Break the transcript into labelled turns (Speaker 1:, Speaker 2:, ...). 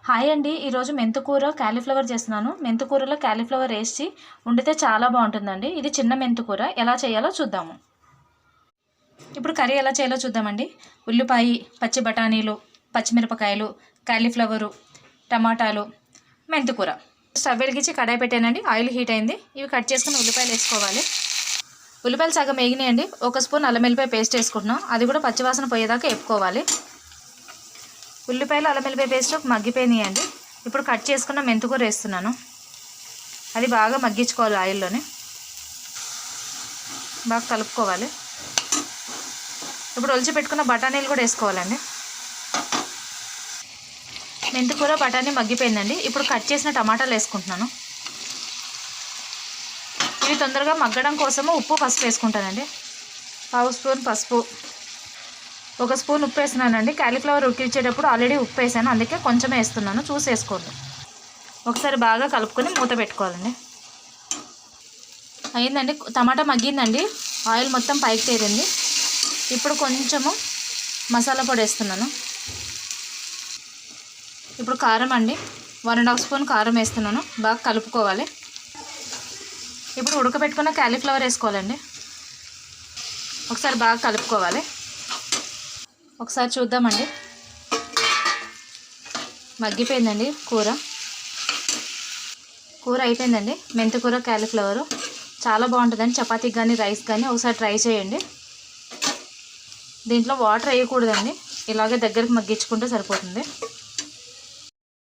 Speaker 1: Hi అండి. ఈరోజు మెంతుకూర cauliflower చేస్తున్నాను. మెంతుకూరలో క్యాలీఫ్లవర్ వేసి వండితే చాలా బాగుంటుందండి. ఇది చిన్న మెంతుకూర. ఎలా చేయాలో చూద్దాము. ఇప్పుడు కర్రీ ఎలా చేయాలో చూద్దామండి. ఉల్లిపాయ, పచ్చి బఠానీలు, పచ్చిమిరపకాయలు, క్యాలీఫ్లవరు, టమాటాలు, మెంతుకూర. స్టవ్ వెలిగించి కడాయి పెట్టానండి. ఆయిల్ హీట్ అయింది. ఇవి కట్ చేసుకుని ఉల్లిపాయలు వేసుకోవాలి. ఉల్లిపాయలు సగం వేగినాయండి. 1 స్పూన్ అల్లం వెల్లిపాయ పేస్ట్ వేసుకుంటున్నాం. అది కూడా పచ్చివాసన పోయేదాకా వేపుకోవాలి. ఉల్లిపాయలు అల్లం వెల్లిపాయ పేస్ట్ మగ్గిపోయినాయండి. ఇప్పుడు కట్ చేసుకున్న మెంతుకూర వేస్తున్నాను. అది బాగా మగ్గించుకోవాలి. ఆయిల్లోనే బాగా కలుపుకోవాలి. ఇప్పుడు ఒలిచి పెట్టుకున్న బఠానీలు కూడా వేసుకోవాలండి. మెంతుకూర బఠానీ మగ్గిపోయిందండి. ఇప్పుడు కట్ చేసిన టమాటాలు వేసుకుంటున్నాను. ఇవి తొందరగా మగ్గడం కోసము ఉప్పు పసుపు వేసుకుంటానండి. 1/2 స్పూన్ పసుపు, 1 స్పూన్ ఉప్పు వేస్తున్నానండి. క్యాలీఫ్లవర్ ఉడికించేటప్పుడు ఆల్రెడీ ఉప్పు వేసాను, అందుకే కొంచెం వేస్తున్నాను. చూసి వేసుకోండి. ఒకసారి బాగా కలుపుకొని మూత పెట్టుకోవాలండి. అయిందండి. టమాటా మగ్గిందండి. ఆయిల్ మొత్తం పైకి తేరింది. ఇప్పుడు కొంచెము మసాలా పొడి వేస్తున్నాను. ఇప్పుడు కారం అండి. 1.5 స్పూన్ కారం వేస్తున్నాను. బాగా కలుపుకోవాలి. ఇప్పుడు ఉడకబెట్టుకున్న క్యాలీఫ్లవర్ వేసుకోవాలండి. ఒకసారి బాగా కలుపుకోవాలి. ఒకసారి చూద్దామండి. మగ్గిపోయిందండి కూర అయిపోయిందండి. మెంతికూర క్యాలీఫ్లవరు చాలా బాగుంటుందండి. చపాతీకి కానీ రైస్ కానీ ఒకసారి ట్రై చేయండి. దీంట్లో వాటర్ వేయకూడదండి. ఇలాగే దగ్గరికి మగ్గించుకుంటే సరిపోతుంది.